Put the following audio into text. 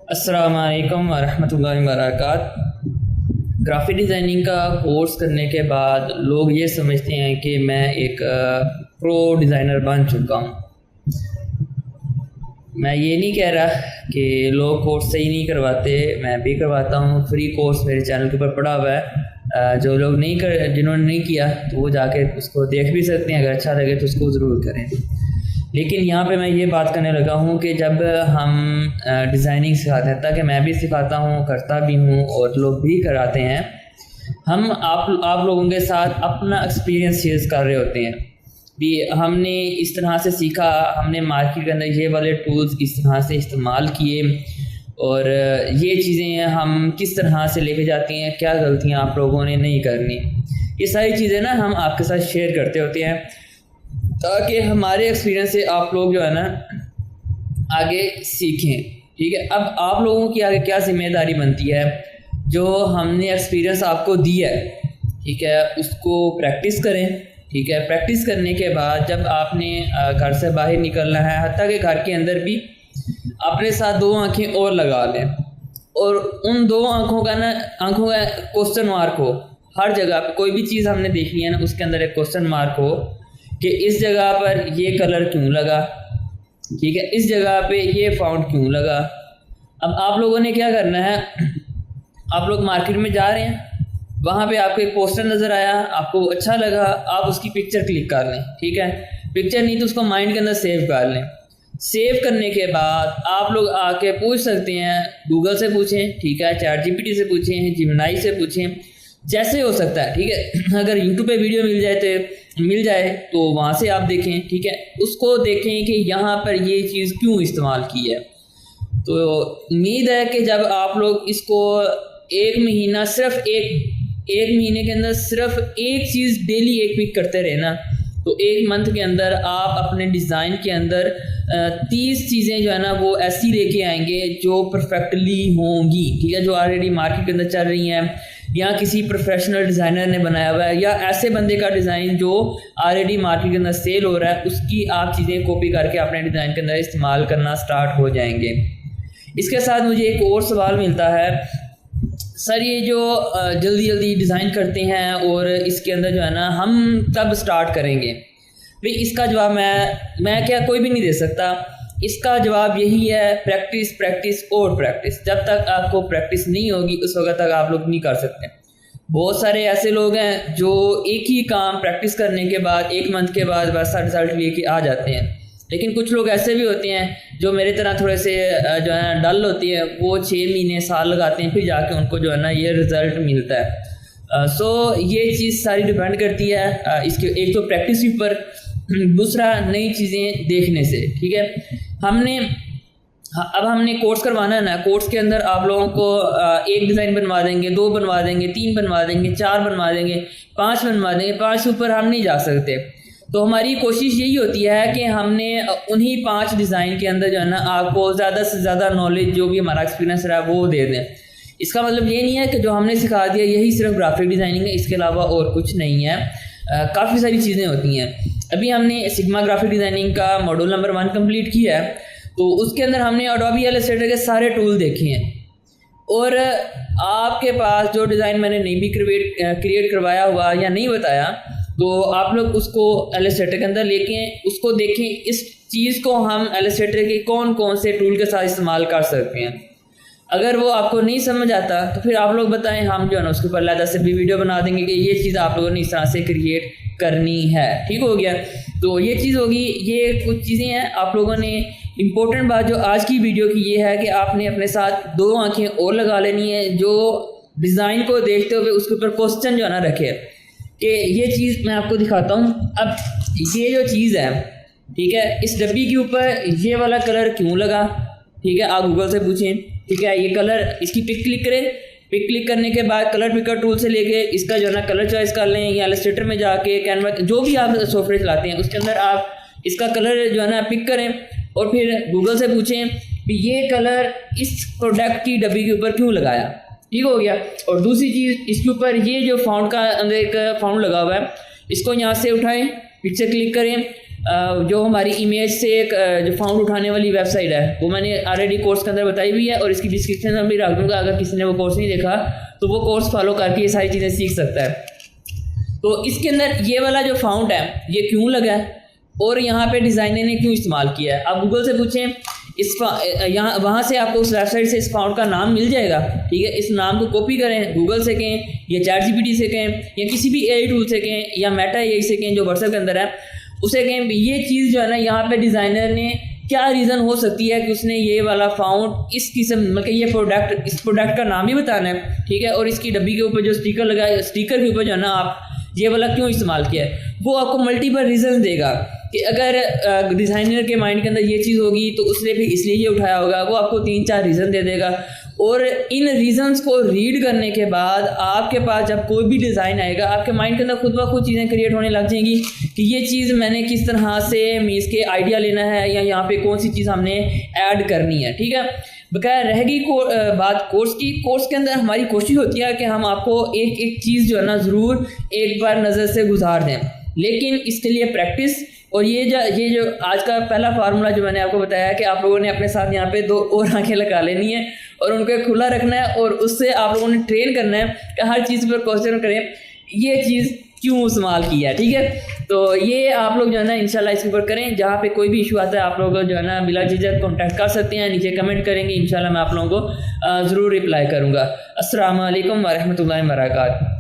السلام علیکم ورحمۃ اللہ وبرکاتہ۔ گرافک ڈیزائننگ کا کورس کرنے کے بعد لوگ یہ سمجھتے ہیں کہ میں ایک پرو ڈیزائنر بن چکا ہوں۔ میں یہ نہیں کہہ رہا کہ لوگ کورس صحیح نہیں کرواتے، میں بھی کرواتا ہوں۔ فری کورس میرے چینل کے اوپر پڑا ہوا ہے، جو لوگ جنہوں نے نہیں کیا تو وہ جا کے اس کو دیکھ بھی سکتے ہیں، اگر اچھا لگے تو اس کو ضرور کریں۔ لیکن یہاں پہ میں یہ بات کرنے لگا ہوں کہ جب ہم ڈیزائننگ سکھاتے ہیں، تاکہ میں بھی سکھاتا ہوں، کرتا بھی ہوں اور لوگ بھی کراتے ہیں، ہم آپ لوگوں کے ساتھ اپنا ایکسپیرینس شیئر کر رہے ہوتے ہیں بھی ہم نے اس طرح سے سیکھا، ہم نے مارکیٹ کے اندر یہ والے ٹولز کس طرح سے استعمال کیے اور یہ چیزیں ہم کس طرح سے لے کے جاتی ہیں، کیا غلطیاں آپ لوگوں نے نہیں کرنی، یہ ساری چیزیں نا ہم آپ کے ساتھ شیئر کرتے ہوتے ہیں تاکہ ہمارے ایکسپیرینس سے آپ لوگ جو ہے نا آگے سیکھیں۔ ٹھیک ہے، اب آپ لوگوں کی آگے کیا ذمہ داری بنتی ہے؟ جو ہم نے ایکسپیرینس آپ کو دیا ہے، ٹھیک ہے، اس کو پریکٹس کریں۔ ٹھیک ہے، پریکٹس کرنے کے بعد جب آپ نے گھر سے باہر نکلنا ہے، حتیٰ کہ گھر کے اندر بھی اپنے ساتھ 2 آنکھیں اور لگا لیں، اور ان 2 آنکھوں کا کوسچن مارک ہو ہر جگہ پہ۔ کوئی بھی چیز ہم نے دیکھنی ہے نا، اس کے اندر ایک کوسچن مارک ہو کہ اس جگہ پر یہ کلر کیوں لگا، ٹھیک ہے، اس جگہ پہ یہ فاؤنٹ کیوں لگا۔ اب آپ لوگوں نے کیا کرنا ہے، آپ لوگ مارکیٹ میں جا رہے ہیں، وہاں پہ آپ کو ایک پوسٹر نظر آیا، آپ کو اچھا لگا، آپ اس کی پکچر کلک کر لیں۔ ٹھیک ہے، پکچر نہیں تو اس کو مائنڈ کے اندر سیو کر لیں۔ سیو کرنے کے بعد آپ لوگ آ کے پوچھ سکتے ہیں، گوگل سے پوچھیں، ٹھیک ہے، چیٹ جی پی ٹی سے پوچھیں، جیمنائی سے پوچھیں، جیسے ہو سکتا ہے۔ ٹھیک ہے، اگر یوٹیوب پہ ویڈیو مل جائے تو وہاں سے آپ دیکھیں، ٹھیک ہے، اس کو دیکھیں کہ یہاں پر یہ چیز کیوں استعمال کی ہے۔ تو امید ہے کہ جب آپ لوگ اس کو ایک مہینہ صرف ایک مہینے کے اندر صرف ایک چیز ڈیلی ایک پک کرتے رہے نا، تو 1 منتھ کے اندر آپ اپنے ڈیزائن کے اندر 30 چیزیں جو ہے نا وہ ایسی لے کے آئیں گے جو پرفیکٹلی ہوں گی، ٹھیک ہے، جو آلریڈی مارکیٹ کے اندر چل رہی ہیں، یا کسی پروفیشنل ڈیزائنر نے بنایا ہوا ہے، یا ایسے بندے کا ڈیزائن جو آلریڈی مارکیٹ کے اندر سیل ہو رہا ہے، اس کی آپ چیزیں کاپی کر کے اپنے ڈیزائن کے اندر استعمال کرنا سٹارٹ ہو جائیں گے۔ اس کے ساتھ مجھے ایک اور سوال ملتا ہے، سر یہ جو جلدی ڈیزائن کرتے ہیں اور اس کے اندر جو ہے نا ہم کب سٹارٹ کریں گے؟ بھئی اس کا جواب میں کیا کوئی بھی نہیں دے سکتا۔ اس کا جواب یہی ہے، پریکٹس اور پریکٹس۔ جب تک آپ کو پریکٹس نہیں ہوگی اس وقت تک آپ لوگ نہیں کر سکتے۔ بہت سارے ایسے لوگ ہیں جو ایک ہی کام پریکٹس کرنے کے بعد 1 منتھ کے بعد ویسا رزلٹ لے کے آ جاتے ہیں، لیکن کچھ لوگ ایسے بھی ہوتے ہیں جو میرے طرح تھوڑے سے جو ہے ڈل ہوتی ہے، وہ 6 مہینے سال لگاتے ہیں، پھر جا کے ان کو جو ہے نا یہ رزلٹ ملتا ہے۔ سو یہ چیز ساری ڈیپینڈ کرتی ہے اس کے ایک تو پریکٹس کے اوپر، دوسرا نئی چیزیں دیکھنے سے۔ ٹھیک ہے، اب ہم نے کورس کروانا ہے نا، کورس کے اندر آپ لوگوں کو 1 ڈیزائن بنوا دیں گے، 2 بنوا دیں گے، 3 بنوا دیں گے، 4 بنوا دیں گے، 5 بنوا دیں گے، 5 کے اوپر ہم نہیں جا سکتے۔ تو ہماری کوشش یہی ہوتی ہے کہ ہم نے انہی 5 ڈیزائن کے اندر جو ہے نا آپ کو زیادہ سے زیادہ نالج جو بھی ہمارا ایکسپیرینس رہا ہے وہ دے دیں۔ اس کا مطلب یہ نہیں ہے کہ جو ہم نے سکھا دیا یہی صرف گرافک ڈیزائننگ ہے، اس کے علاوہ اور کچھ نہیں ہے، کافی ساری چیزیں ہوتی ہیں۔ ابھی ہم نے سگما گرافک ڈیزائننگ کا ماڈول نمبر 1 کمپلیٹ کیا ہے، تو اس کے اندر ہم نے اڈوبی ایلسٹریٹر کے سارے ٹول دیکھے ہیں، اور آپ کے پاس جو ڈیزائن میں نے نہیں بھی کریٹ کروایا ہوا یا نہیں بتایا، تو آپ لوگ اس کو ایلسٹریٹر کے اندر لے کے اس کو دیکھیں، اس چیز کو ہم ایلسٹریٹر کے کون سے ٹول کے ساتھ استعمال کر سکتے ہیں۔ اگر وہ آپ کو نہیں سمجھ آتا تو پھر آپ لوگ بتائیں، ہم جو ہے نا اس کے اوپر علیحدہ سے بھی ویڈیو بنا دیں گے کہ یہ چیز آپ لوگوں نے اس طرح سے کریٹ کرنی ہے۔ ٹھیک ہو گیا، تو یہ چیز ہوگی، یہ کچھ چیزیں ہیں آپ لوگوں نے۔ امپورٹنٹ بات جو آج کی ویڈیو کی یہ ہے کہ آپ نے اپنے ساتھ 2 آنکھیں اور لگا لینی ہے، جو ڈیزائن کو دیکھتے ہوئے اس کے اوپر کوسچن جو ہے نا رکھے کہ یہ چیز میں آپ کو دکھاتا ہوں۔ اب یہ جو چیز ہے، ٹھیک ہے، اس ڈبی کے اوپر یہ والا کلر کیوں لگا، ٹھیک ہے، آپ گوگل سے پوچھیں، ٹھیک ہے، یہ کلر، اس کی پک کلک کریں، پک کلک کرنے کے بعد کلر پکر ٹول سے لے کے اس کا جو ہے نا کلر چوائس کر لیں، یا ایلسٹریٹر میں جا کے کینوا جو بھی آپ سافٹ ویئر چلاتے ہیں اس کے اندر آپ اس کا کلر جو ہے نا پک کریں، اور پھر گوگل سے پوچھیں کہ یہ کلر اس پروڈکٹ کی ڈبی کے اوپر کیوں لگایا۔ ٹھیک ہو گیا، اور دوسری چیز اس کے اوپر یہ جو فاؤنٹ کا اندر ایک فاؤنٹ لگا ہوا ہے، اس کو یہاں سے اٹھائیں، پکچر کلک کریں، جو ہماری امیج سے ایک جو فاؤنڈ اٹھانے والی ویب سائٹ ہے وہ میں نے آلریڈی کورس کے اندر بتائی ہوئی ہے, اور اس کی ڈسکرپشن میں بھی رکھ دوں گا. اگر کسی نے وہ کورس نہیں دیکھا تو وہ کورس فالو کر کے یہ ساری چیزیں سیکھ سکتا ہے. تو اس کے اندر یہ والا جو فاؤنٹ ہے یہ کیوں لگا ہے اور یہاں پہ ڈیزائنر نے کیوں استعمال کیا ہے. آپ گوگل سے پوچھیں, یہاں وہاں سے آپ کو اس ویب سائٹ سے اس فاؤنٹ کا نام مل جائے گا, ٹھیک ہے. اس نام کو کاپی کریں, گوگل سے کہیں یا چیٹ جی پی ٹی سے کہیں یا کسی بھی اے آئی ٹول سے کہیں یا میٹا اے آئی سے کہیں جو واٹس ایپ کے اندر ہے اسے کہیں یہ چیز جو ہے نا یہاں پہ ڈیزائنر نے کیا ریزن ہو سکتی ہے کہ اس نے یہ والا فاؤنٹ اس قسم مطلب یہ پروڈکٹ اس پروڈکٹ کا نام ہی بتانا ہے, ٹھیک ہے. اور اس کی ڈبی کے اوپر جو اسٹیکر لگا ہے اسٹیکر کے اوپر جو ہے نا آپ یہ والا کیوں استعمال کیا ہے, وہ آپ کو ملٹیپل ریزن دے گا کہ اگر ڈیزائنر کے مائنڈ کے اندر یہ چیز ہوگی تو اس نے بھی اس لیے یہ اٹھایا ہوگا. وہ آپ کو 3-4 ریزن دے دے گا, اور ان ریزنس کو ریڈ کرنے کے بعد آپ کے پاس جب کوئی بھی ڈیزائن آئے گا آپ کے مائنڈ کے اندر خود بخود چیزیں کریٹ ہونے لگ جائیں گی کہ یہ چیز میں نے کس طرح سے اس کے آئیڈیا لینا ہے یا یہاں پہ کون سی چیز ہم نے ایڈ کرنی ہے, ٹھیک ہے. بقایا رہ گئی بات کورس کی. کورس کے اندر ہماری کوشش ہوتی ہے کہ ہم آپ کو ایک ایک چیز جو ہے نا ضرور ایک بار نظر سے گزار دیں, لیکن اس کے لیے پریکٹس اور یہ جو آج کا پہلا فارمولا جو میں نے آپ کو بتایا ہے کہ آپ لوگوں نے اپنے ساتھ یہاں پہ 2 اور آنکھیں لگا لینی ہیں اور ان کو کھلا رکھنا ہے اور اس سے آپ لوگوں نے ٹرین کرنا ہے کہ ہر چیز پر کوشچن کریں یہ چیز کیوں استعمال کیا ہے, ٹھیک ہے. تو یہ آپ لوگ جو ہے نا انشاءاللہ اس کے اوپر کریں. جہاں پہ کوئی بھی ایشو آتا ہے آپ لوگ جو ہے نا بلا جھجک کانٹیکٹ کر سکتے ہیں, نیچے کمنٹ کریں گے, انشاءاللہ میں آپ لوگوں کو ضرور رپلائی کروں گا. السلام علیکم ورحمۃ اللہ وبرکاتہ.